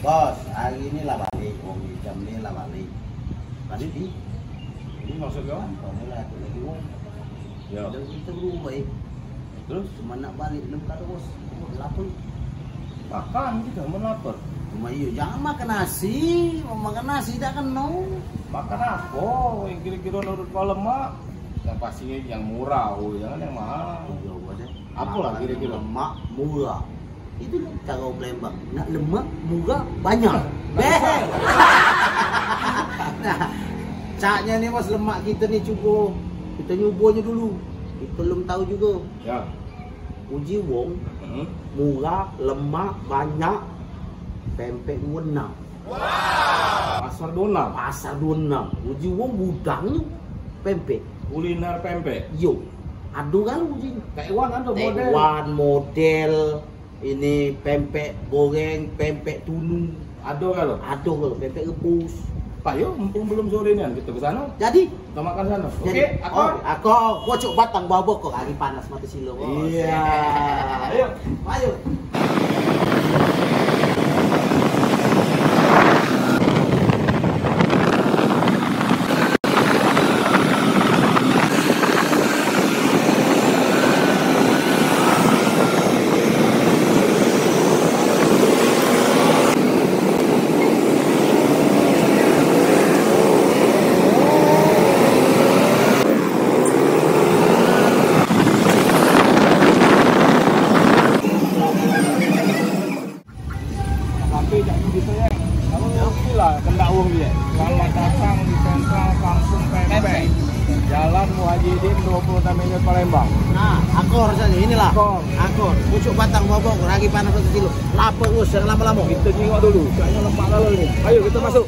Bos, hari ini lah balik, jam ini lah balik. Pasti. Ini maksudnya? Kantornya lah aku lagi wong. Ya. Dan kita belum baik. Terus Cuma nak balik belum kata bos. Lapar. makan kita mau lapar. Cuma iya jangan makan nasi, mau makan nasi tak kena. Makan apa? Yang kira-kira menurut kau lemak? Yang pastinya yang murah, jangan yang mahal. Iya bos. Apa lah kira-kira? Lemak murah. Itu kalau Palembang, nak lemak murah banyak. Nah, caknya nih bos lemak kita nih cukup. Kita nyobonya dulu. Kita belum tahu juga. Ya. Uji wong murah, lemak banyak, pempek 26. Pasar Donam. Pasar 26. Uji wong budangnya pempek. Kuliner pempek. Yo, aduh kan uji. Taiwan ada model. Taiwan model. Ini pempek goreng, pempek tunu. Ada kalau. Aduh kalau pempek rebus. Pak yo, mumpung belum sore nih, kita ke sana. Jadi, Kita makan sana. Oke, jadi, aku. kocok batang bawa kok hari panas mati silo. Iya. Ayo. Ayo. Sampai jangan gitu ya. Kamu ngerti lah kena uang dia. Selamat datang di Sentral Kampung Pempek. Jalan Muhajidin 26 Mei Palembang. Nah, akor saja inilah. Akor. Akor. Pucuk batang bawa kok lagi panas mati silo. Lapar us jangan lama-lama. Kita tengok dulu. Kayaknya lemak kalau ini. Ayo kita masuk.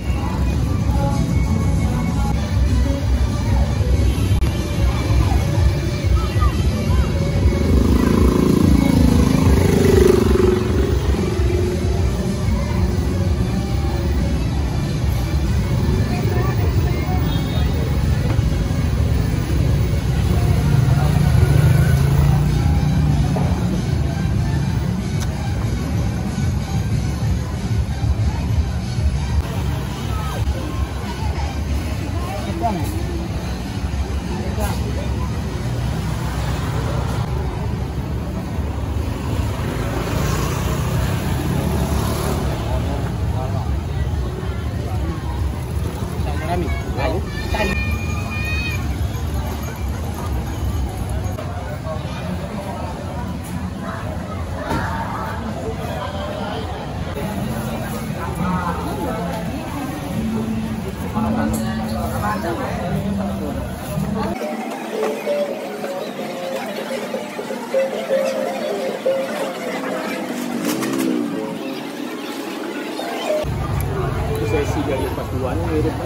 Sesi dari pas duanya mirip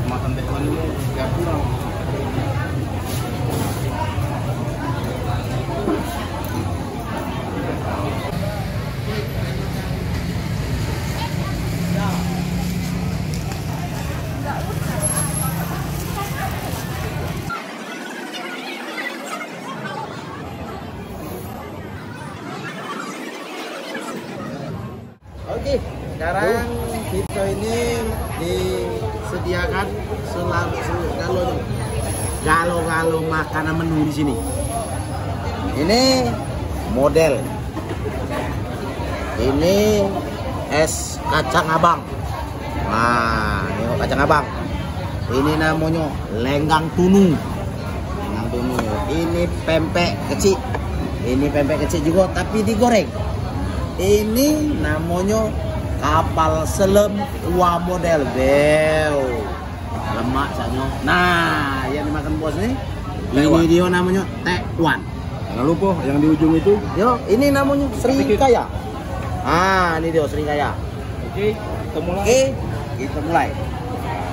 makan Taiwan ini gak kurang. Oke, sekarang kita ini disediakan selalu galau makanan menu di sini. Ini model. Ini es kacang abang. Nah, ini kacang abang. Ini namanya lenggang tunu. Lenggang tunu. Ini pempek kecil. Ini pempek kecil juga tapi digoreng. Ini namanya kapal selam tua model bel lemak saja. Nah, yang dimakan bos nih, ini dia namanya tekwan. Jangan lupa yang di ujung itu. Yo, ini namanya serikaya. Ah, ini dia serikaya. Oke, kita mulai. Oke, kita mulai.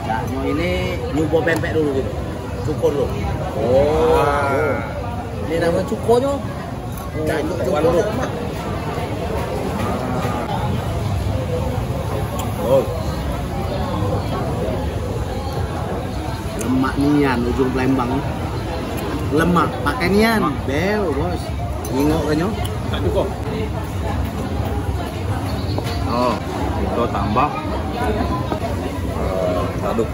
Nah, ini nyoba pempek dulu gitu. Cukur dulu. Oh. Ini namanya cukurnya. Cukur lemak. Oh. Lemak nian ujung Palembang. Lemak pakai nian. Bel, bos. Ngingok kan yo? Tak cukup. Oh. Kita tambah aduk.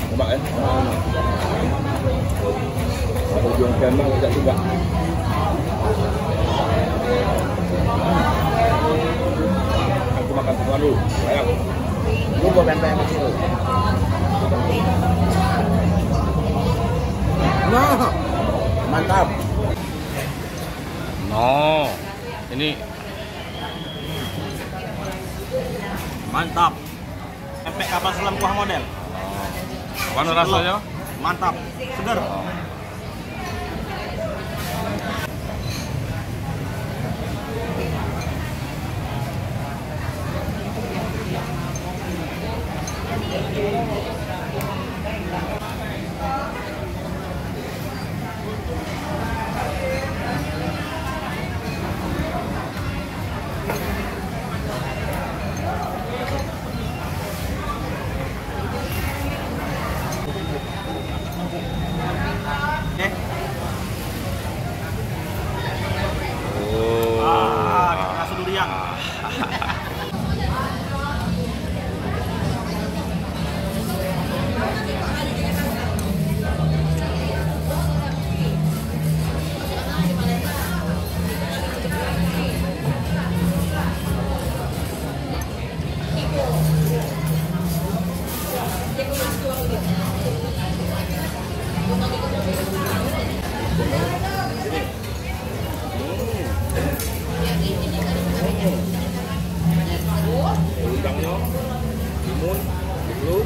Coba ya. Kalau jual kembang tidak juga. Aku makan semua dulu. Ayo. Lu buat pempek yang kecil. Nah, mantap. No, ini Mantap. Pempek kapal selam kuah model. mana rasanya? Mantap. Segar. Rasa durian. udangnya, timun, dulu.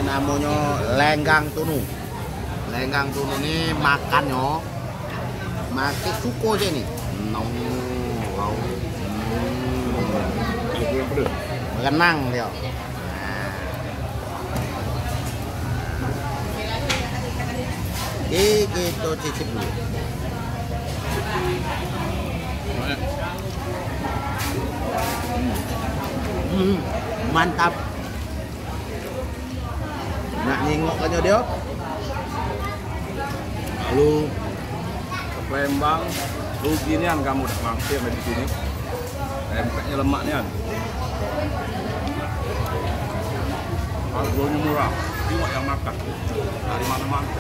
Namanya lenggang tunu. Lenggang tunu ini makannya mati suko aja nih. Mengenang dia. Kita cicip dulu. Mantap. Nak nyengok aja dia. Lalu ke Palembang, rugi nian kamu udah mampir di sini. Pempeknya lemak nian. Harganya murah, tengok yang makan dari mana-mana.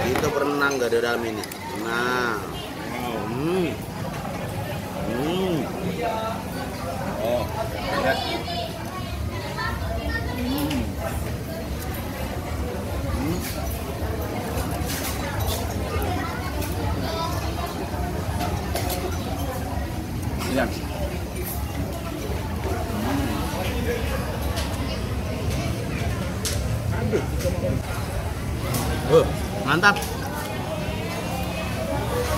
Itu berenang gak di dalam ini. Nah, Oh, lihat. Lihat. Mantap.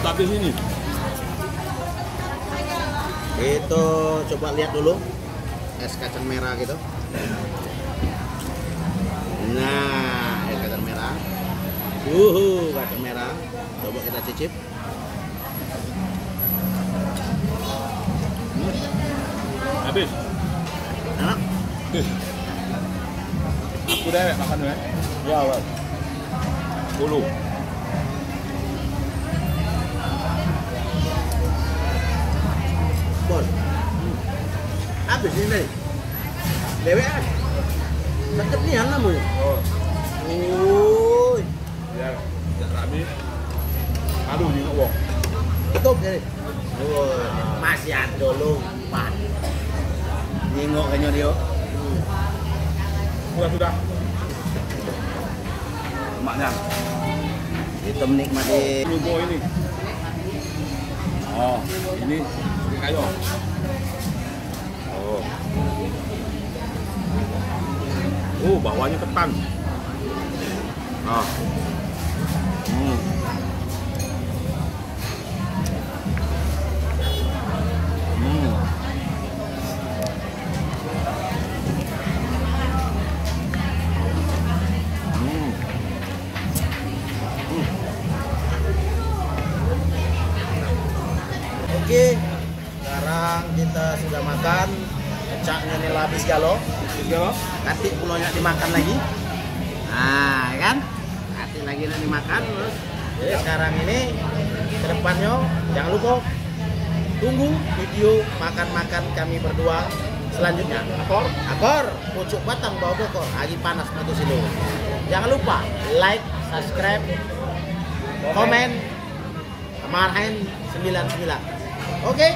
Tapi sini. Itu coba lihat dulu es kacang merah gitu. Nah, es kacang merah. Kacang merah. Coba kita cicip. Habis. Enak. Aku deh makan ya. Ya, Bang. 10. Bos. Habis ini. Dewe kan. Sakit nih namu. Oh. Uy. Ya, habis. Aduh, ni nak wong. Tutup jadi. Masih ada lompat. Nengok kayaknya dia. Sudah. Maknya. Kita menikmati Logo ini. Oh, ini kayu. Oh. Oh, bawahnya ketan. Ah. Hmm. Hmm. Oke, sekarang kita sudah makan. Kecaknya ini habis galo. Tiga. Nanti pulaunya dimakan lagi. Nah, kan? Nanti lagi nanti dimakan. Terus. Jadi sekarang ini ke depannya jangan lupa tunggu video makan-makan kami berdua selanjutnya. Akor, pucuk batang bawah pokok, lagi panas batu silo. Jangan lupa like, subscribe, komen, Marhain 99. Oke.